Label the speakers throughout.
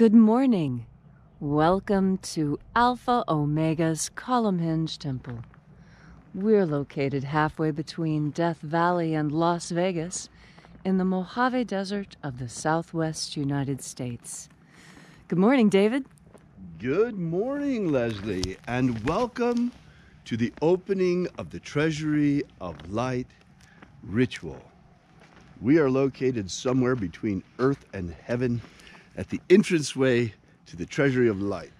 Speaker 1: Good morning. Welcome to Alpha Omega's Columnhenge Temple. We're located halfway between Death Valley and Las Vegas in the Mojave Desert of the Southwest United States. Good morning, David.
Speaker 2: Good morning, Leslie, and welcome to the opening of the Treasury of Light ritual. We are located somewhere between earth and heaven at the entranceway to the Treasury of Light.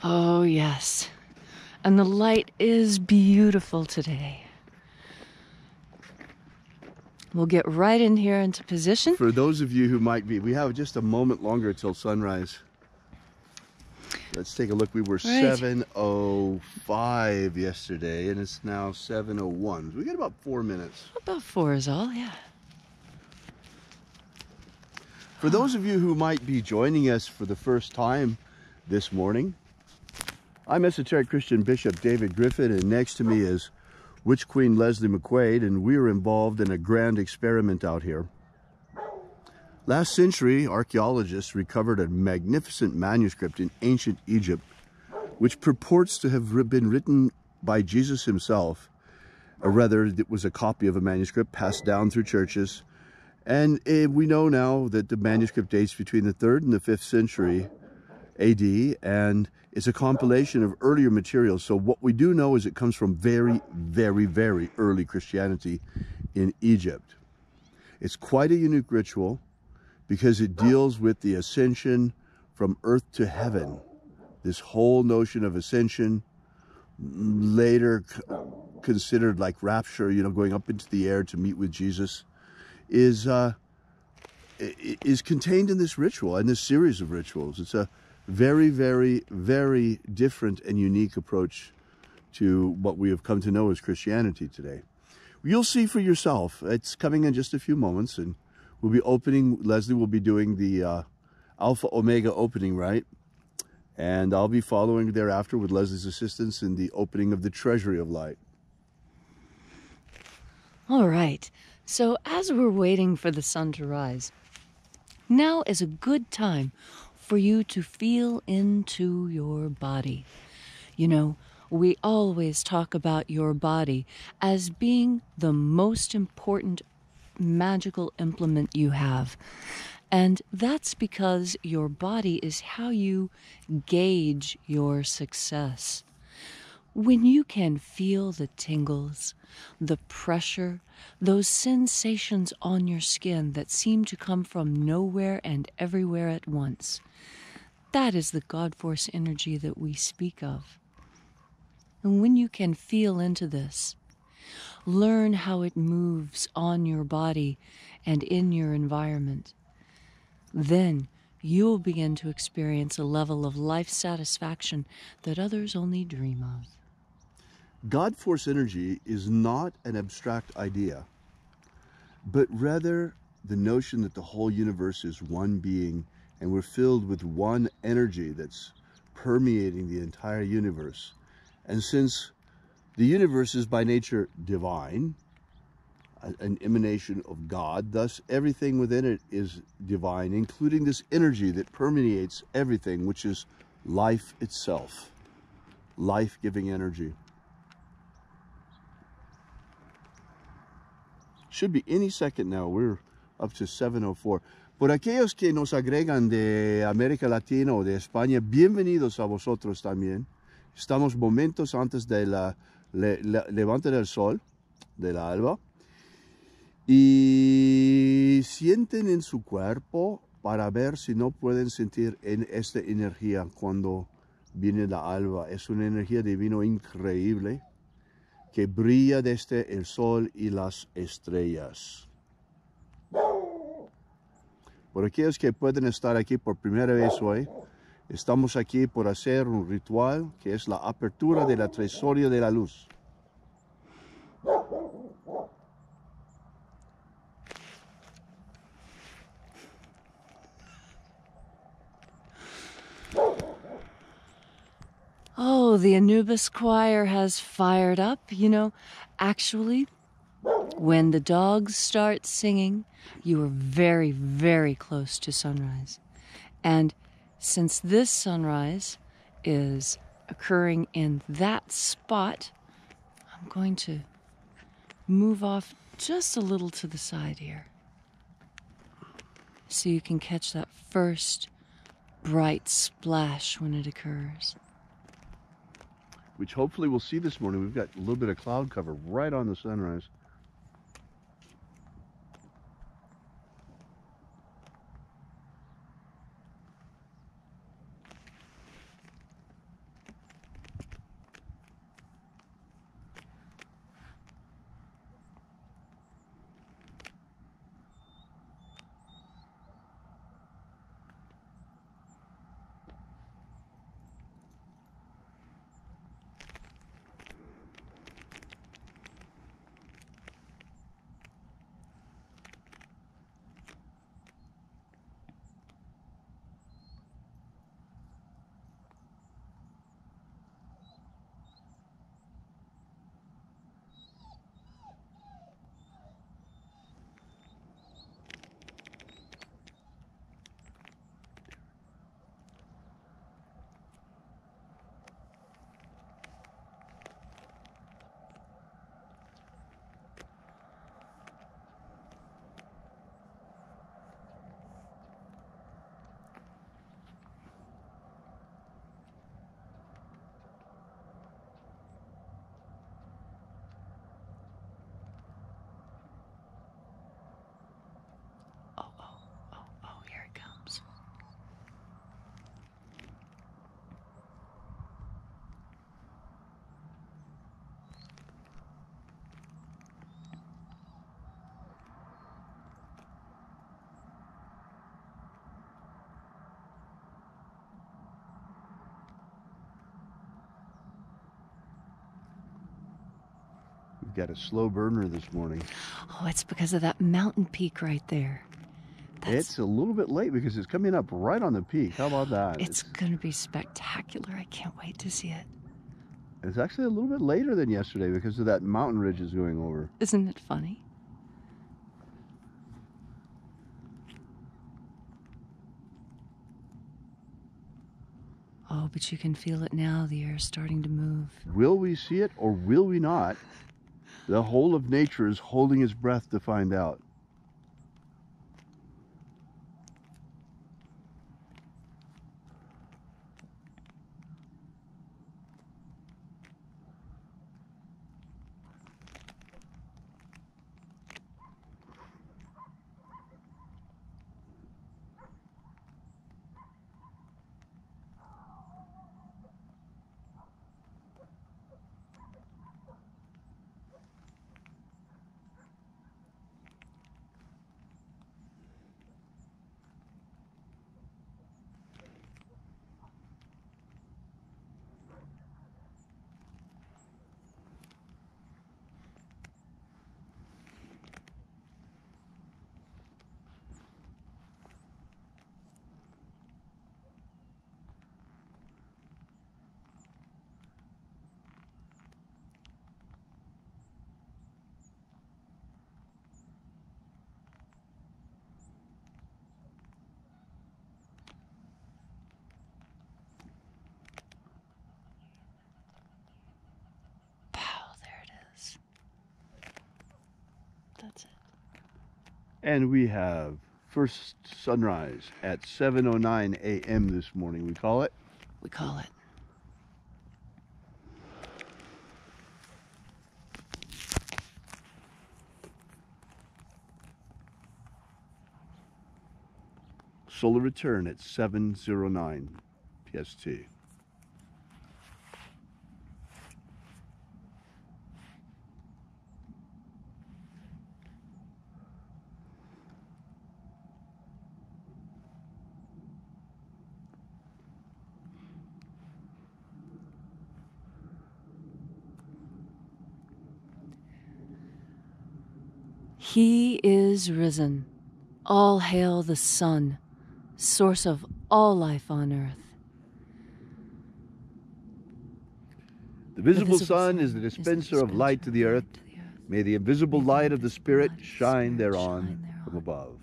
Speaker 1: Oh, yes. And the light is beautiful today. We'll get right in here into position.
Speaker 2: For those of you who might be, we have just a moment longer till sunrise. Let's take a look. We were 7:05 yesterday, and it's now 7:01. We got about 4 minutes.
Speaker 1: About 4 is all, yeah.
Speaker 2: For those of you who might be joining us for the first time this morning, I'm Esoteric Christian Bishop David Griffin, and next to me is Witch Queen Leslie McQuade, and we are involved in a grand experiment out here. Last century, archeologists recovered a magnificent manuscript in ancient Egypt, which purports to have been written by Jesus himself, or rather, it was a copy of a manuscript passed down through churches. And we know now that the manuscript dates between the 3rd and the 5th century AD, and it's a compilation of earlier materials. So what we do know is it comes from very, very, very early Christianity in Egypt. It's quite a unique ritual because it deals with the ascension from earth to heaven. This whole notion of ascension, later considered like rapture, you know, going up into the air to meet with Jesus, is contained in this ritual and this series of rituals. It's a very, very, very different and unique approach to what we have come to know as Christianity today. You'll see for yourself. It's coming in just a few moments, and we'll be opening, Leslie will be doing the Alpha Omega opening rite, and I'll be following thereafter with Leslie's assistance in the opening of the Treasury of Light.
Speaker 1: All right. So as we're waiting for the sun to rise, now is a good time for you to feel into your body. You know, we always talk about your body as being the most important magical implement you have. And that's because your body is how you gauge your success. When you can feel the tingles, the pressure, those sensations on your skin that seem to come from nowhere and everywhere at once, that is the God force energy that we speak of. And when you can feel into this, learn how it moves on your body and in your environment, then you'll begin to experience a level of life satisfaction that others only dream of.
Speaker 2: God force energy is not an abstract idea, but rather the notion that the whole universe is one being and we're filled with one energy that's permeating the entire universe. And since the universe is by nature divine, an emanation of God, thus everything within it is divine, including this energy that permeates everything, which is life itself, life-giving energy. Should be any second now. We're up to 7:04. Por aquellos que nos agregan de América Latina o de España, bienvenidos a vosotros también. Estamos momentos antes de la levante del sol, de la alba. Y sienten en su cuerpo para ver si no pueden sentir en esta energía cuando viene la alba. Es una energía divina increíble que brilla desde el sol y las estrellas. Por aquellos que pueden estar aquí por primera vez hoy, estamos aquí por hacer un ritual que es la apertura de la Treasury de la Luz.
Speaker 1: Oh, the Anubis choir has fired up. You know, actually, when the dogs start singing, you are very, very close to sunrise. And since this sunrise is occurring in that spot, I'm going to move off just a little to the side here so you can catch that first bright splash when it occurs.
Speaker 2: Which hopefully we'll see this morning. We've got a little bit of cloud cover right on the sunrise.
Speaker 1: Oh, here it comes.
Speaker 2: We've got a slow burner this morning.
Speaker 1: Oh, it's because of that mountain peak right there.
Speaker 2: It's a little bit late because it's coming up right on the peak. How about that?
Speaker 1: It's going to be spectacular. I can't wait to see it.
Speaker 2: It's actually a little bit later than yesterday because of that mountain ridge is going over.
Speaker 1: Isn't it funny? Oh, but you can feel it now. The air is starting to move.
Speaker 2: Will we see it or will we not? The whole of nature is holding its breath to find out.
Speaker 1: That's it.
Speaker 2: And we have first sunrise at 7:09 a.m. this morning. We call it?
Speaker 1: We call it.
Speaker 2: Solar return at 7:09 PST.
Speaker 1: He is risen. All hail the sun, source of all life on earth.
Speaker 2: The visible sun is the dispenser of light to the earth. May the invisible light of the Spirit shine thereon from above.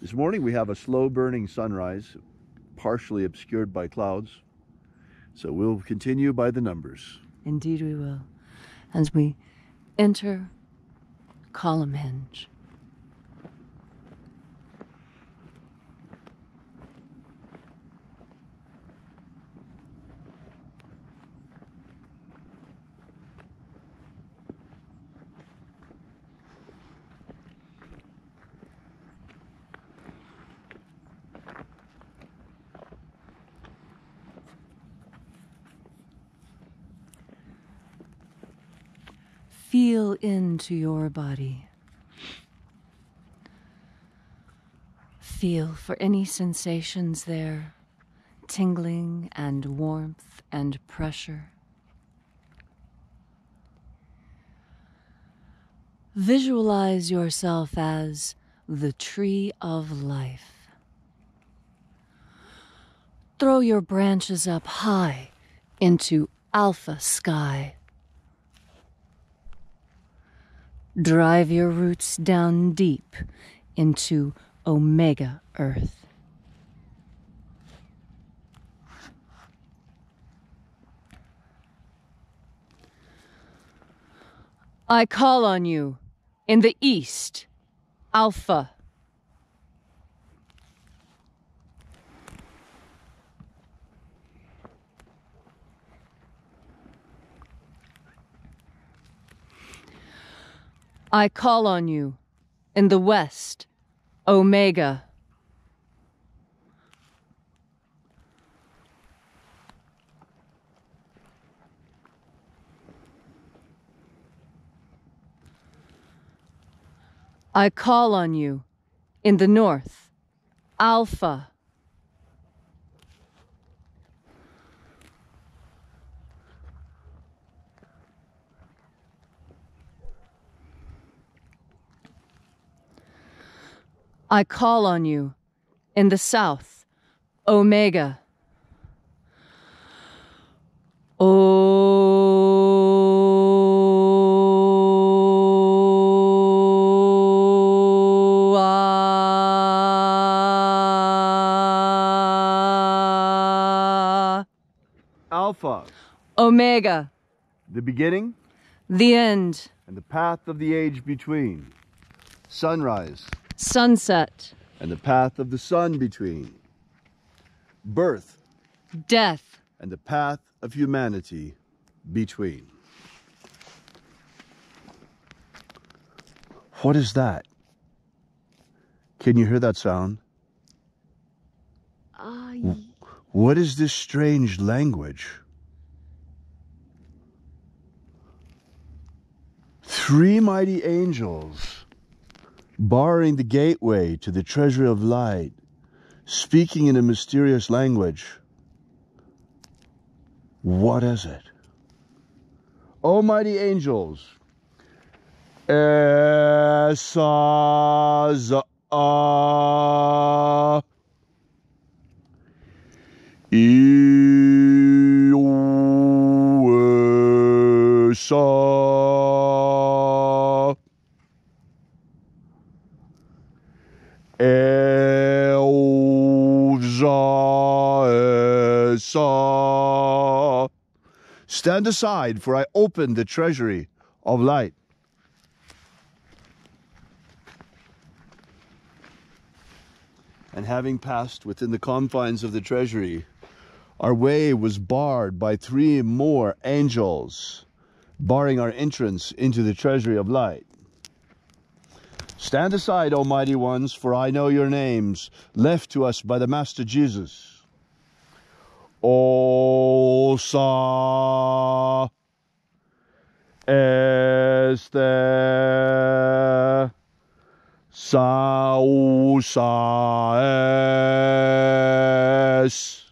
Speaker 2: This morning we have a slow burning sunrise, partially obscured by clouds. So we'll continue by the numbers.
Speaker 1: Indeed we will. As we enter Columnhenge. Feel into your body. Feel for any sensations there, tingling and warmth and pressure. Visualize yourself as the tree of life. Throw your branches up high into alpha sky. Drive your roots down deep into Omega Earth. I call on you in the east, Alpha. I call on you in the west, Omega. I call on you in the north, Alpha. I call on you in the south, Omega.
Speaker 2: Alpha.
Speaker 1: Omega.
Speaker 2: The beginning.
Speaker 1: The end.
Speaker 2: And the path of the age between. Sunrise.
Speaker 1: Sunset.
Speaker 2: And the path of the sun between. Birth.
Speaker 1: Death.
Speaker 2: And the path of humanity between. What is that? Can you hear that sound? What is this strange language? 3 mighty angels barring the gateway to the Treasury of Light, speaking in a mysterious language. What is it? O mighty angels, Esa Stand aside, for I open the Treasury of Light. And having passed within the confines of the Treasury, our way was barred by 3 more angels, barring our entrance into the Treasury of Light. Stand aside, O mighty ones, for I know your names, left to us by the Master Jesus. Osa este sausa es.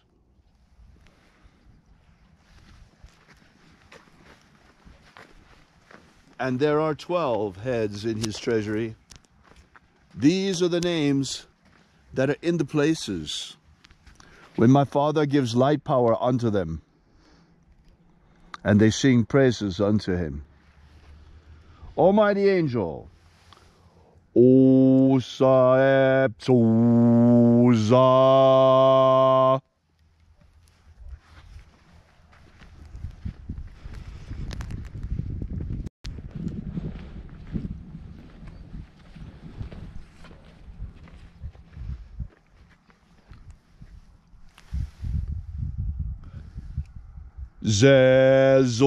Speaker 2: And there are 12 heads in his treasury. These are the names that are in the places when my Father gives light power unto them, and they sing praises unto him. Almighty angel, Osa epsosa. Zezoaia.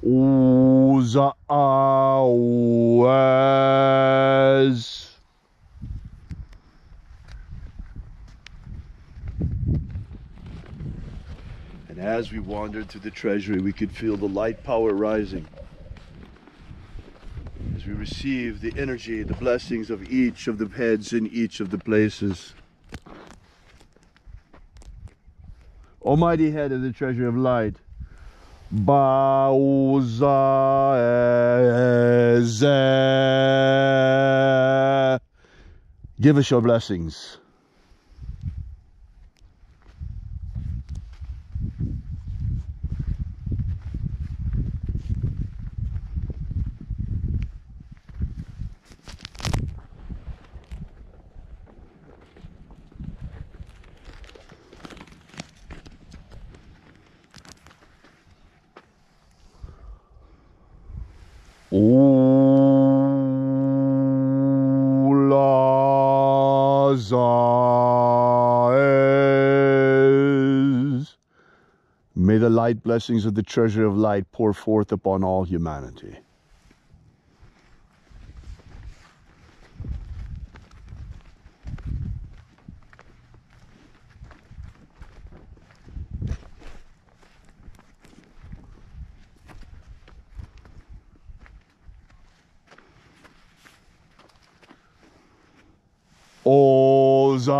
Speaker 2: Usa auas. And as we wandered through the treasury, we could feel the light power rising. As we received the energy, the blessings of each of the heads in each of the places. Almighty Head of the Treasury of Light, Bauza, give us your blessings. Ulazes. May the light blessings of the Treasury of Light pour forth upon all humanity. Ozalazoa.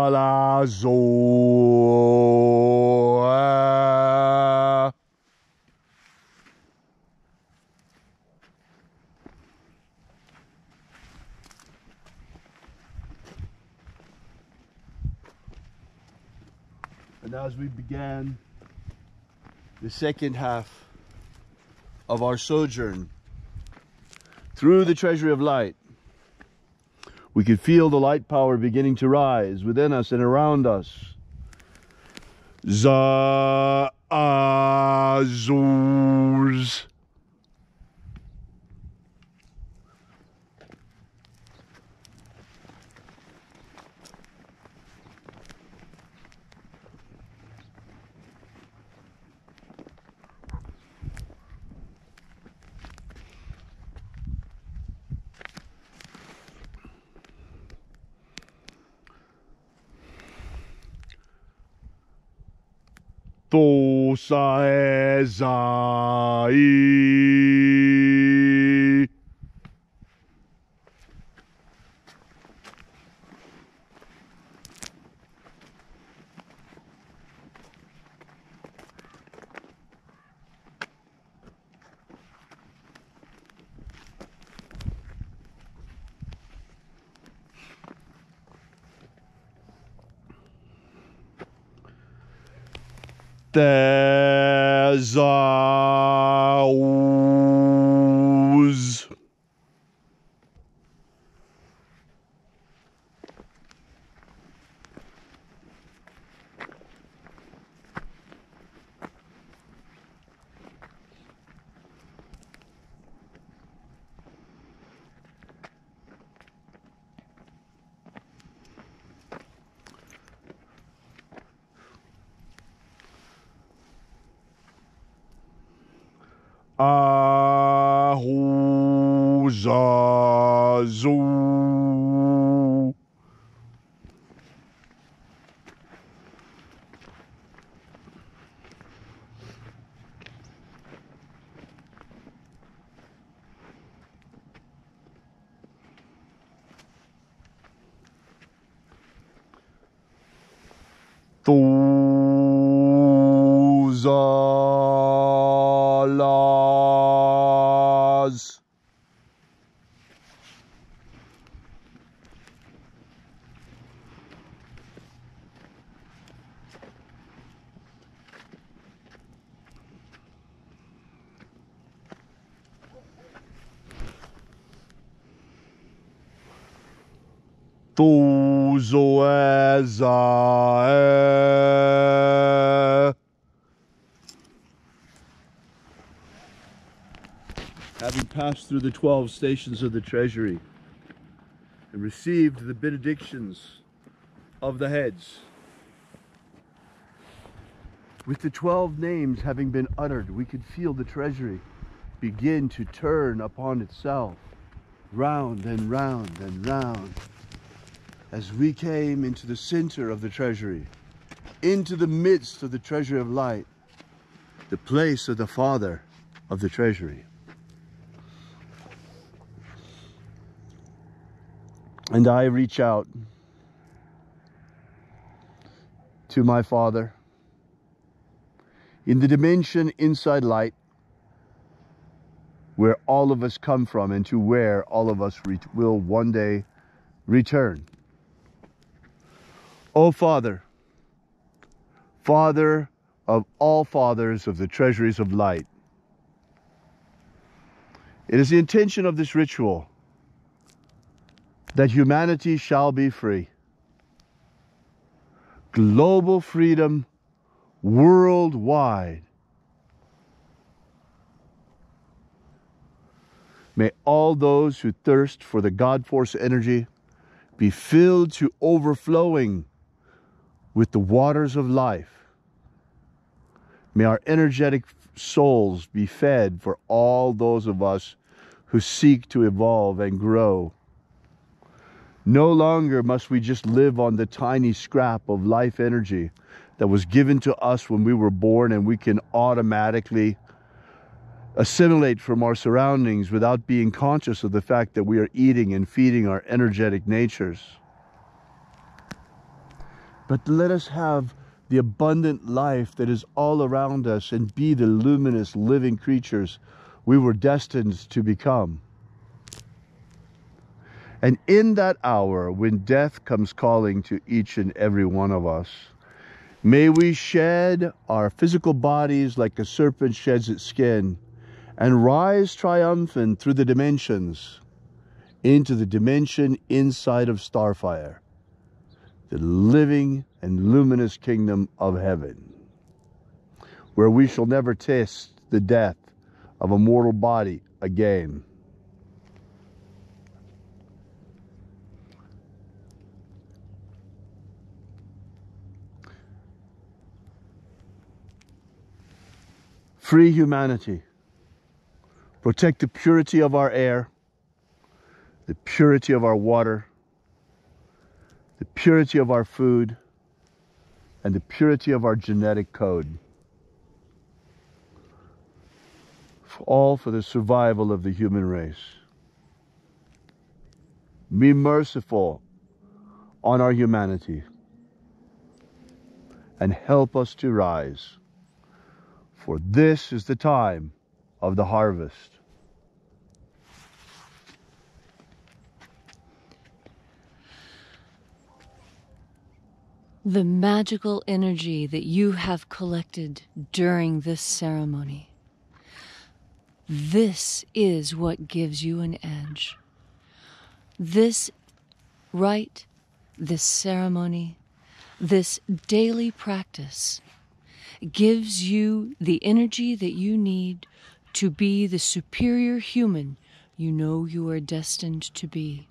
Speaker 2: And as we began the second half of our sojourn through the Treasury of Light, we could feel the light power beginning to rise within us and around us. Za'azuz. Tosaezai. Thesauz. Ahuzazu. Thu Zalas. Tuzoezae. Having passed through the 12 stations of the treasury and received the benedictions of the heads, with the 12 names having been uttered, we could feel the treasury begin to turn upon itself, round and round and round, as we came into the center of the treasury, into the midst of the Treasury of Light, the place of the Father of the treasury. And I reach out to my Father in the dimension inside light, where all of us come from and to where all of us will one day return. O Father, Father of all fathers of the treasuries of light, it is the intention of this ritual that humanity shall be free. Global freedom worldwide. May all those who thirst for the God force energy be filled to overflowing with the waters of life. May our energetic souls be fed for all those of us who seek to evolve and grow. No longer must we just live on the tiny scrap of life energy that was given to us when we were born, and we can automatically assimilate from our surroundings without being conscious of the fact that we are eating and feeding our energetic natures. But let us have the abundant life that is all around us and be the luminous living creatures we were destined to become. And in that hour when death comes calling to each and every one of us, may we shed our physical bodies like a serpent sheds its skin and rise triumphant through the dimensions into the dimension inside of Starfire, the living and luminous kingdom of heaven, where we shall never taste the death of a mortal body again. Free humanity. Protect the purity of our air, the purity of our water, the purity of our food, and the purity of our genetic code. All for the survival of the human race. Be merciful on our humanity and help us to rise. For this is the time of the harvest.
Speaker 1: The magical energy that you have collected during this ceremony, this is what gives you an edge. This rite, this ceremony, this daily practice gives you the energy that you need to be the superior human you know you are destined to be.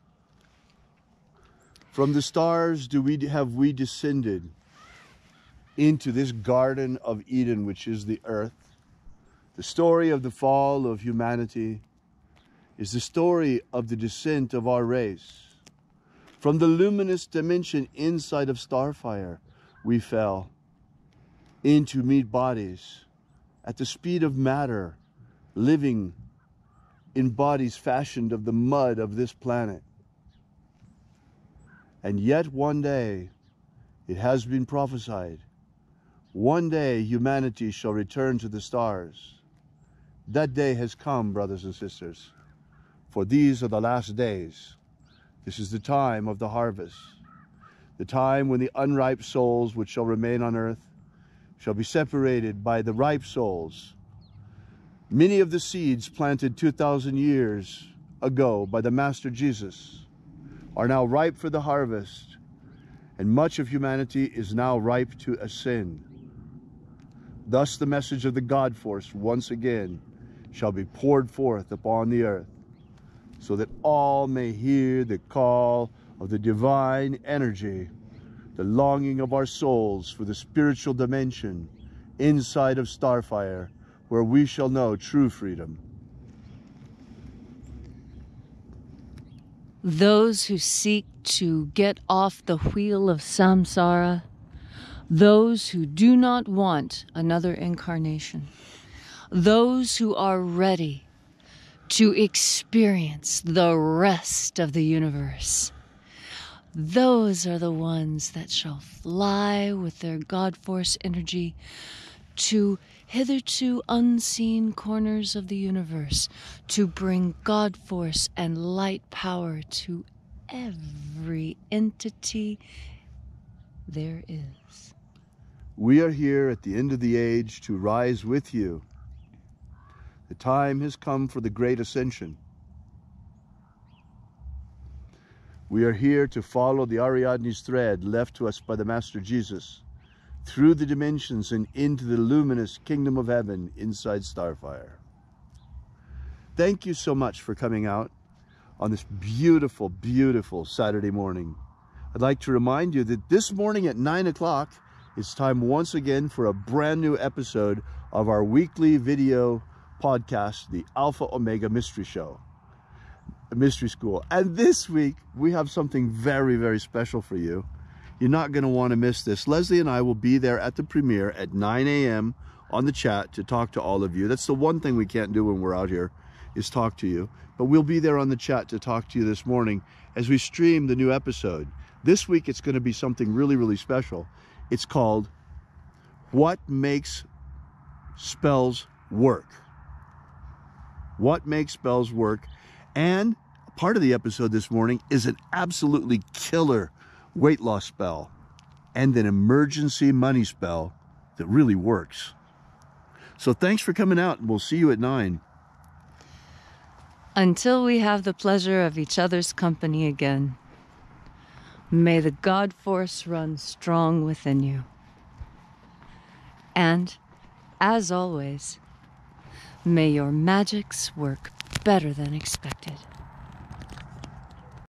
Speaker 2: From the stars have we descended into this Garden of Eden, which is the earth. The story of the fall of humanity is the story of the descent of our race. From the luminous dimension inside of Starfire, we fell into meat bodies at the speed of matter, living in bodies fashioned of the mud of this planet. And yet one day, it has been prophesied, One day humanity shall return to the stars. That day has come, brothers and sisters, for these are the last days. This is the time of the harvest, the time when the unripe souls which shall remain on earth shall be separated by the ripe souls. Many of the seeds planted 2,000 years ago by the Master Jesus are now ripe for the harvest, and much of humanity is now ripe to ascend. Thus the message of the God force once again shall be poured forth upon the earth, so that all may hear the call of the divine energy, the longing of our souls for the spiritual dimension inside of Starfire, where we shall know true freedom.
Speaker 1: Those who seek to get off the wheel of samsara, those who do not want another incarnation, those who are ready to experience the rest of the universe, those are the ones that shall fly with their God Force energy to hitherto unseen corners of the universe, to bring God Force and light power to every entity there is.
Speaker 2: We are here at the end of the age to rise with you. The time has come for the great ascension. We are here to follow the Ariadne's thread left to us by the Master Jesus through the dimensions and into the luminous kingdom of heaven inside Starfire. Thank you so much for coming out on this beautiful, beautiful Saturday morning. I'd like to remind you that this morning at 9 o'clock, it's time once again for a brand new episode of our weekly video podcast, the Alpha Ωmega Mystery Show, Mystery School. And this week, we have something very, very special for you. You're not going to want to miss this. Leslie and I will be there at the premiere at 9 a.m. on the chat to talk to all of you. That's the one thing we can't do when we're out here, is talk to you. But we'll be there on the chat to talk to you this morning as we stream the new episode. This week, it's going to be something really, really special. It's called What Makes Spells Work? What makes spells work? And part of the episode this morning is an absolutely killer weight loss spell and an emergency money spell that really works. So thanks for coming out, and we'll see you at 9.
Speaker 1: Until we have the pleasure of each other's company again, may the God Force run strong within you. And, as always, may your magics work better than expected.